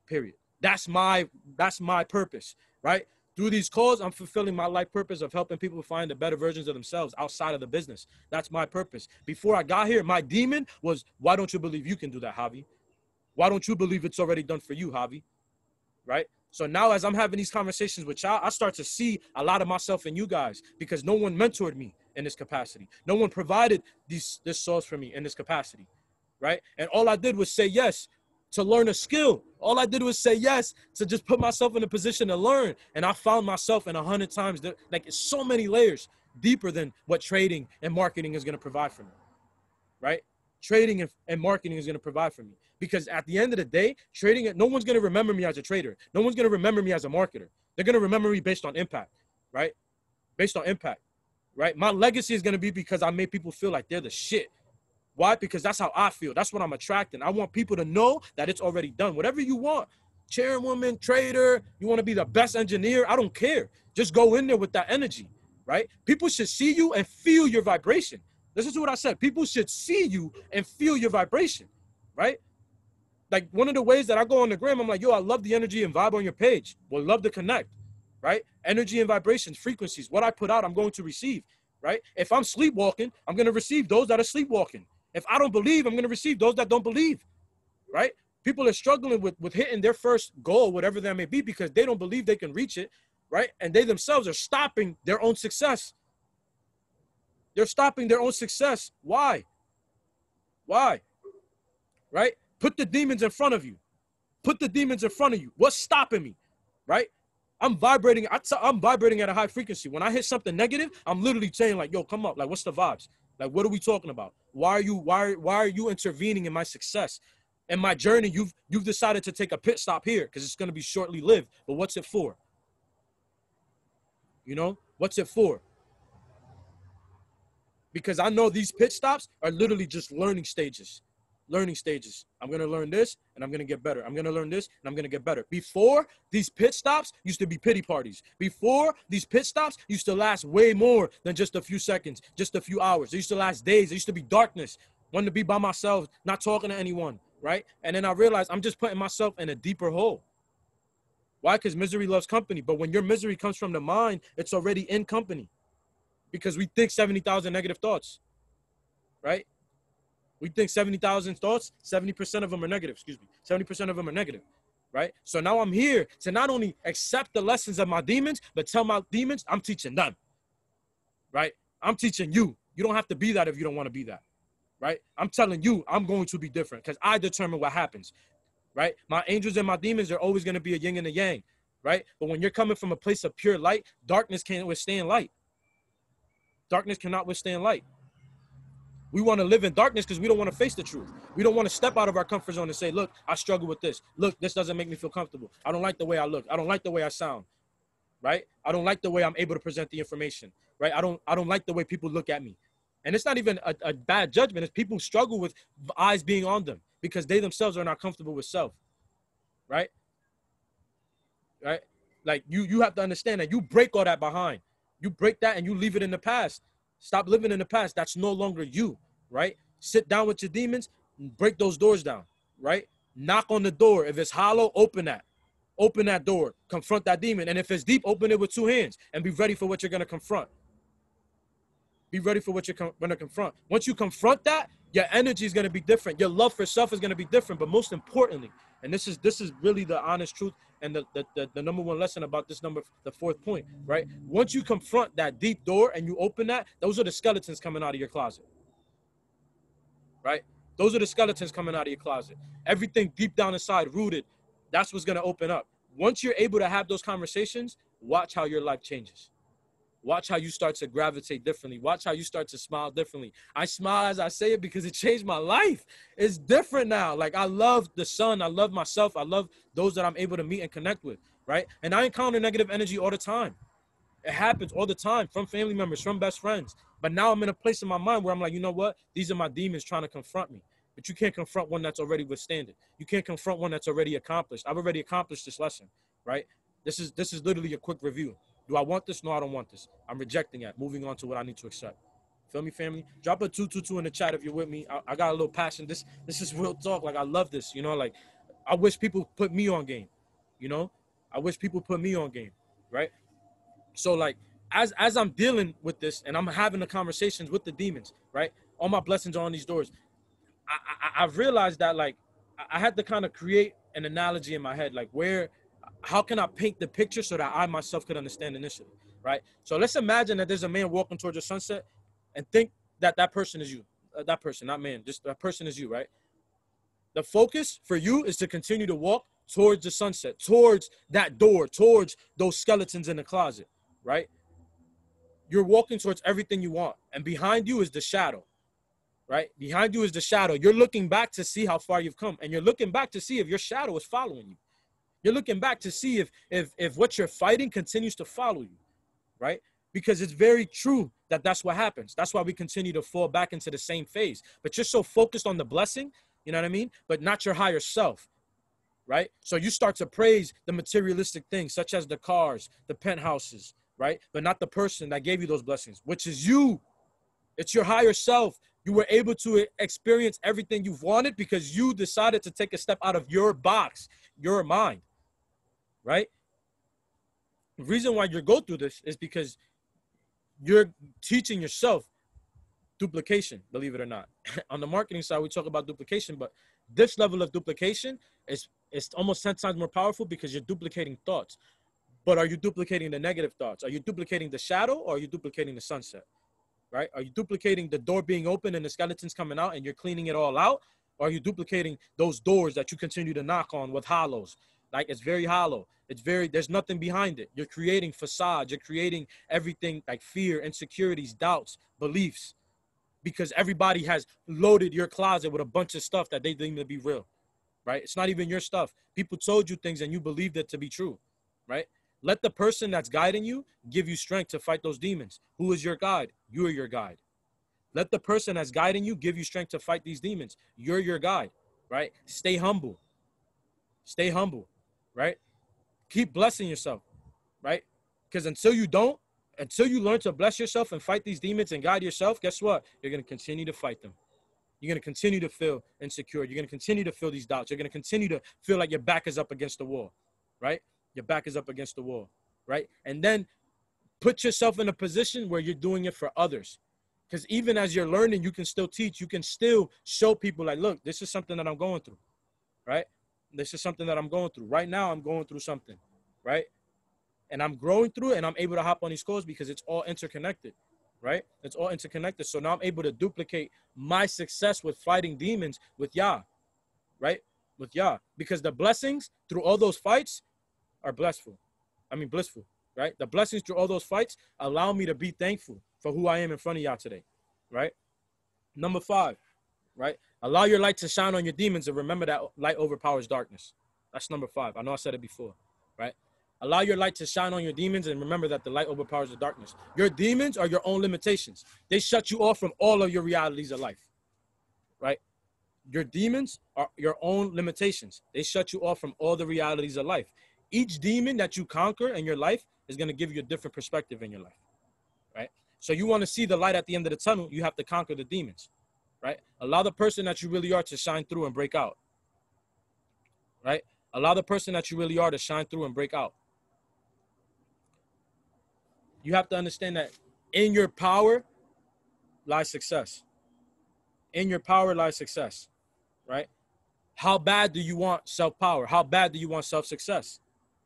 period. That's my purpose, right? Through these calls, I'm fulfilling my life purpose of helping people find the better versions of themselves outside of the business. That's my purpose. Before I got here, my demon was, why don't you believe you can do that, Javi? Why don't you believe it's already done for you, Javi? Right? So now as I'm having these conversations with y'all, I start to see a lot of myself in you guys because no one mentored me in this capacity. No one provided this source for me in this capacity, right? And all I did was say yes to learn a skill. All I did was say yes to just put myself in a position to learn. And I found myself in 100 times, like it's so many layers deeper than what trading and marketing is going to provide for me, right? Trading and marketing is going to provide for me. Because at the end of the day, trading, no one's going to remember me as a trader. No one's going to remember me as a marketer. They're going to remember me based on impact, right? Based on impact, right? My legacy is going to be because I made people feel like they're the shit. Why? Because that's how I feel. That's what I'm attracting. I want people to know that it's already done. Whatever you want, chairwoman, trader, you want to be the best engineer, I don't care. Just go in there with that energy, right? People should see you and feel your vibration. This is what I said. People should see you and feel your vibration, right? Like one of the ways that I go on the gram, I'm like, yo, I love the energy and vibe on your page. Well, love to connect, right? Energy and vibrations, frequencies. What I put out, I'm going to receive, right? If I'm sleepwalking, I'm going to receive those that are sleepwalking. If I don't believe, I'm going to receive those that don't believe, right? People are struggling with hitting their first goal, whatever that may be, because they don't believe they can reach it, right? And they themselves are stopping their own success. They're stopping their own success. Why? Why? Right? Put the demons in front of you. Put the demons in front of you. What's stopping me? Right? I'm vibrating. I'm vibrating at a high frequency. When I hit something negative, I'm literally saying like, yo, come up. Like, what's the vibes? Like, what are we talking about? Why are you intervening in my success? In my journey, you've decided to take a pit stop here because it's going to be shortly lived. But what's it for? You know, what's it for? Because I know these pit stops are literally just learning stages. Learning stages. I'm going to learn this and I'm going to get better. I'm going to learn this and I'm going to get better. Before, these pit stops used to be pity parties. Before, these pit stops used to last way more than just a few seconds, just a few hours. They used to last days. They used to be darkness. Wanted to be by myself, not talking to anyone, right? And then I realized I'm just putting myself in a deeper hole. Why? Because misery loves company. But when your misery comes from the mind, it's already in company. Because we think 70,000 negative thoughts, right? We think 70,000 thoughts, 70% of them are negative, 70% of them are negative, right? So now I'm here to not only accept the lessons of my demons, but tell my demons, I'm teaching them, right? I'm teaching you. You don't have to be that if you don't want to be that, right? I'm telling you, I'm going to be different because I determine what happens, right? My angels and my demons are always going to be a yin and a yang, right? But when you're coming from a place of pure light, darkness can't withstand light. Darkness cannot withstand light. We want to live in darkness because we don't want to face the truth. We don't want to step out of our comfort zone and say, look, I struggle with this. Look, this doesn't make me feel comfortable. I don't like the way I look. I don't like the way I sound, right? I don't like the way I'm able to present the information, right? I don't like the way people look at me. And it's not even a bad judgment. It's people struggle with eyes being on them because they themselves are not comfortable with self, right? Right? Like you have to understand that you break all that behind. You break that and you leave it in the past. Stop living in the past. That's no longer you, right? Sit down with your demons, break those doors down, right? Knock on the door. If it's hollow, open that. Open that door. Confront that demon. And if it's deep, open it with 2 hands and be ready for what you're going to confront. Be ready for what you're going to confront. Once you confront that, your energy is going to be different. Your love for self is going to be different. But most importantly, and this is really the honest truth and the number one lesson about this the 4th point, right? Once you confront that deep door and you open that, those are the skeletons coming out of your closet, right? Those are the skeletons coming out of your closet. Everything deep down inside, rooted, that's what's going to open up. Once you're able to have those conversations, watch how your life changes. Watch how you start to gravitate differently. Watch how you start to smile differently. I smile as I say it because it changed my life. It's different now. Like I love the sun. I love myself. I love those that I'm able to meet and connect with, right? And I encounter negative energy all the time. It happens all the time from family members, from best friends. But now I'm in a place in my mind where I'm like, you know what? These are my demons trying to confront me. But you can't confront one that's already withstanding. You can't confront one that's already accomplished. I've already accomplished this lesson, right? This is literally a quick review. Do I want this? No, I don't want this. I'm rejecting it. Moving on to what I need to accept. Feel me, family? Drop a 222 in the chat if you're with me. I got a little passion. This is real talk. Like, I love this. You know, like, I wish people put me on game. You know? I wish people put me on game, right? So, like, as I'm dealing with this and I'm having the conversations with the demons, right? All my blessings are on these doors. I've realized that, like, I had to kind of create an analogy in my head, like, how can I paint the picture so that I myself could understand initially, right? So let's imagine that there's a man walking towards a sunset and think that that person is you. That person, not man, just that person is you, right? The focus for you is to continue to walk towards the sunset, towards that door, towards those skeletons in the closet, right? You're walking towards everything you want. And behind you is the shadow, right? Behind you is the shadow. You're looking back to see how far you've come. And you're looking back to see if your shadow is following you. You're looking back to see if what you're fighting continues to follow you, right? Because it's very true that that's what happens. That's why we continue to fall back into the same phase. But you're so focused on the blessing, you know what I mean? But not your higher self, right? So you start to praise the materialistic things, such as the cars, the penthouses, right? But not the person that gave you those blessings, which is you. It's your higher self. You were able to experience everything you've wanted because you decided to take a step out of your box, your mind, right? The reason why you go through this is because you're teaching yourself duplication, believe it or not. On the marketing side, we talk about duplication, but this level of duplication is almost 10 times more powerful because you're duplicating thoughts. But are you duplicating the negative thoughts? Are you duplicating the shadow, or are you duplicating the sunset, right? Are you duplicating the door being open and the skeletons coming out and you're cleaning it all out? Or are you duplicating those doors that you continue to knock on with hollows? Like, it's very hollow. There's nothing behind it. You're creating facades. You're creating everything like fear, insecurities, doubts, beliefs, because everybody has loaded your closet with a bunch of stuff that they deem to be real, right? It's not even your stuff. People told you things and you believed it to be true, right? Let the person that's guiding you give you strength to fight those demons. Who is your guide? You are your guide. Let the person that's guiding you give you strength to fight these demons. You're your guide, right? Stay humble. Stay humble, right? Keep blessing yourself, right? Because until you learn to bless yourself and fight these demons and guide yourself, guess what? You're going to continue to fight them. You're going to continue to feel insecure. You're going to continue to feel these doubts. You're going to continue to feel like your back is up against the wall, right? Your back is up against the wall, right? And then put yourself in a position where you're doing it for others. Because even as you're learning, you can still teach. You can still show people like, look, this is something that I'm going through, right? This is something that I'm going through. Right now, I'm going through something, right? And I'm growing through it, and I'm able to hop on these calls because it's all interconnected, right? It's all interconnected. So now I'm able to duplicate my success with fighting demons with Yah, right? With Yah. Because the blessings through all those fights are blissful, right? The blessings through all those fights allow me to be thankful for who I am in front of y'all today, right? Number 5, right? Allow your light to shine on your demons and remember that light overpowers darkness. That's number 5. I know I said it before, right? Allow your light to shine on your demons and remember that the light overpowers the darkness. Your demons are your own limitations. They shut you off from all of your realities of life, right? Your demons are your own limitations. They shut you off from all the realities of life. Each demon that you conquer in your life is going to give you a different perspective in your life, right? So you want to see the light at the end of the tunnel, you have to conquer the demons, right? Allow the person that you really are to shine through and break out, right? Allow the person that you really are to shine through and break out. You have to understand that in your power lies success. In your power lies success, right? How bad do you want self-power? How bad do you want self-success,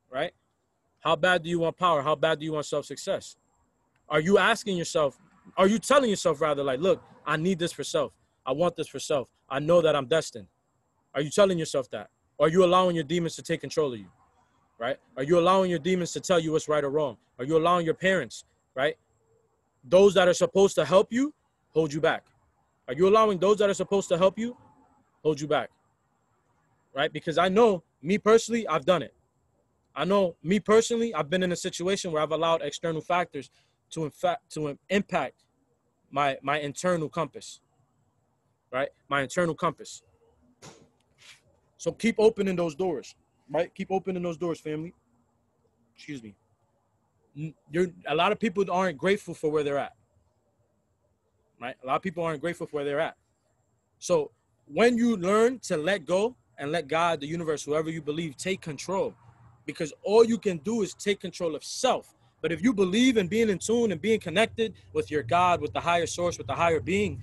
right? How bad do you want power? How bad do you want self-success? Are you asking yourself, are you telling yourself rather like, look, I need this for self. I want this for self. I know that I'm destined. Are you telling yourself that? Or are you allowing your demons to take control of you, right? Are you allowing your demons to tell you what's right or wrong? Are you allowing your parents, right? Those that are supposed to help you, hold you back. Are you allowing those that are supposed to help you, hold you back, right? Because I know, me personally, I've done it. I know, me personally, I've been in a situation where I've allowed external factors to impact my internal compass, right? My internal compass. So keep opening those doors, right? Keep opening those doors, family. Excuse me. A lot of people aren't grateful for where they're at, right? A lot of people aren't grateful for where they're at. So when you learn to let go and let God, the universe, whoever you believe, take control, because all you can do is take control of self. But if you believe in being in tune and being connected with your God, with the higher source, with the higher being,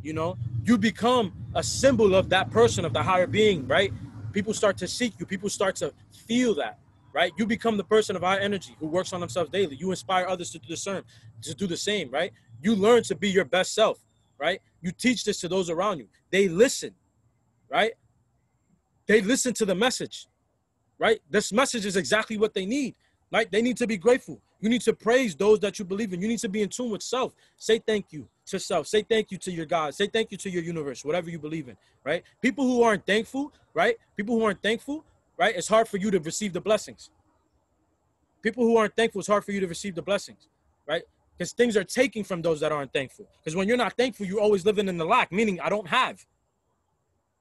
you know, you become a symbol of that person, of the higher being, right? People start to seek you. People start to feel that, right? You become the person of high energy who works on themselves daily. You inspire others to do the same, right? You learn to be your best self, right? You teach this to those around you. They listen, right? they listen to the message, right? This message is exactly what they need. Right? They need to be grateful. You need to praise those that you believe in. You need to be in tune with self. Say thank you to self. Say thank you to your God. Say thank you to your universe, whatever you believe in, right? People who aren't thankful, right? People who aren't thankful, right? It's hard for you to receive the blessings. People who aren't thankful, it's hard for you to receive the blessings, right? Because things are taking from those that aren't thankful. Because when you're not thankful, you're always living in the lack, meaning I don't have,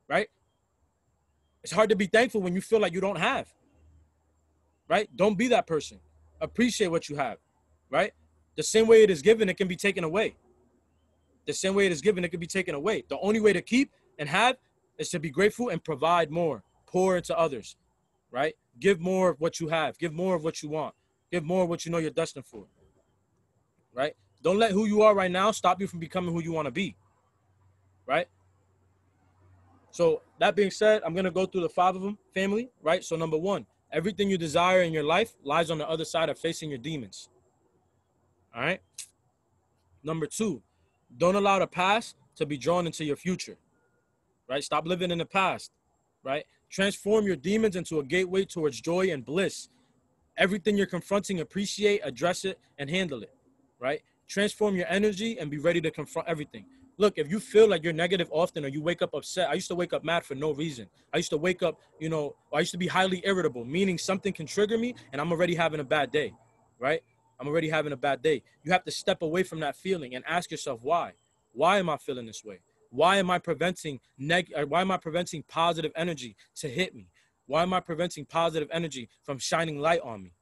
right? It's hard to be thankful when you feel like you don't have. Right? Don't be that person. Appreciate what you have, right? The same way it is given, it can be taken away. The same way it is given, it can be taken away. The only way to keep and have is to be grateful and provide more, pour into others, right? Give more of what you have. Give more of what you want. Give more of what you know you're destined for, right? Don't let who you are right now stop you from becoming who you want to be, right? So that being said, I'm going to go through the 5 of them, family, right? So number 1, everything you desire in your life lies on the other side of facing your demons. All right. Number 2, don't allow the past to be drawn into your future. Right. Stop living in the past. Right. Transform your demons into a gateway towards joy and bliss. Everything you're confronting, appreciate, address it, and handle it. Right. Transform your energy and be ready to confront everything. Look, if you feel like you're negative often or you wake up upset, I used to wake up mad for no reason. I used to wake up, I used to be highly irritable, meaning something can trigger me and I'm already having a bad day, right? I'm already having a bad day. You have to step away from that feeling and ask yourself why. Why am I feeling this way? Why am I preventing positive energy to hit me? Why am I preventing positive energy from shining light on me,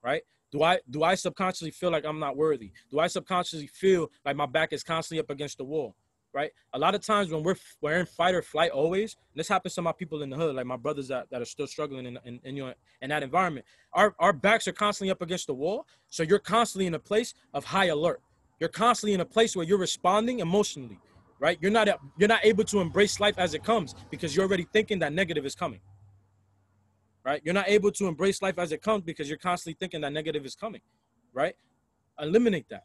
right? Do I subconsciously feel like I'm not worthy? Do I subconsciously feel like my back is constantly up against the wall? Right? A lot of times when we're in fight or flight always, and this happens to my people in the hood, like my brothers that are still struggling in that environment, our backs are constantly up against the wall. So you're constantly in a place of high alert. You're constantly in a place where you're responding emotionally, right? You're not able to embrace life as it comes because you're already thinking that negative is coming. Right? You're not able to embrace life as it comes because you're constantly thinking that negative is coming, right? Eliminate that.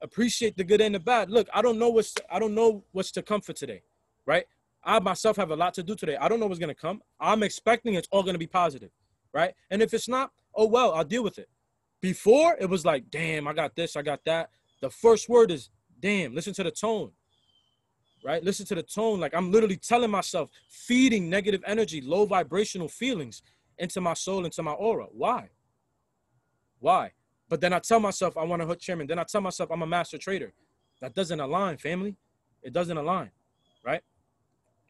Appreciate the good and the bad. Look, I don't know what's to come for today, right? I myself have a lot to do today. I don't know what's going to come. I'm expecting it's all going to be positive, right? And if it's not, oh, well, I'll deal with it. Before, it was like, damn, I got this, I got that. The first word is, damn, listen to the tone, right? Listen to the tone. Like I'm literally telling myself, feeding negative energy, low vibrational feelings into my soul, into my aura. Why? Why? But then I tell myself I want a hood chairman. Then I tell myself I'm a master trader. That doesn't align, family. It doesn't align, right?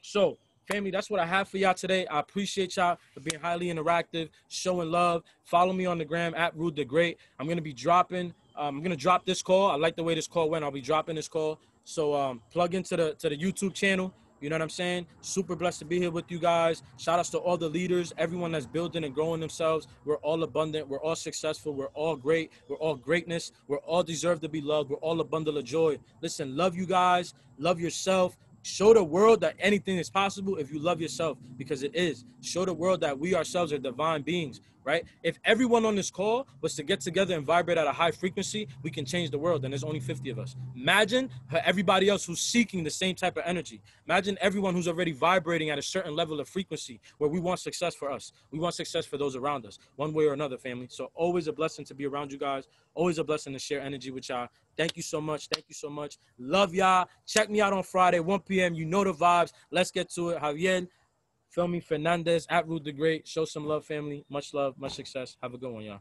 So, family, that's what I have for y'all today. I appreciate y'all for being highly interactive, showing love. Follow me on the gram at Rude the Great. I'm going to be dropping. I'm going to drop this call. I like the way this call went. I'll be dropping this call. So plug into the YouTube channel. You know what I'm saying? Super blessed to be here with you guys. Shout outs to all the leaders, everyone that's building and growing themselves. We're all abundant. We're all successful. We're all great. We're all greatness. We're all deserve to be loved. We're all a bundle of joy. Listen, love you guys. Love yourself. Show the world that anything is possible if you love yourself, because it is. Show the world that we ourselves are divine beings, right? If everyone on this call was to get together and vibrate at a high frequency, we can change the world, and there's only 50 of us. Imagine everybody else who's seeking the same type of energy. Imagine everyone who's already vibrating at a certain level of frequency where we want success for us. We want success for those around us, one way or another, family. So always a blessing to be around you guys. Always a blessing to share energy with y'all. Thank you so much. Thank you so much. Love y'all. Check me out on Friday, 1 p.m. You know the vibes. Let's get to it. Javier, Fernandez, at Rude the Great. Show some love, family. Much love, much success. Have a good one, y'all.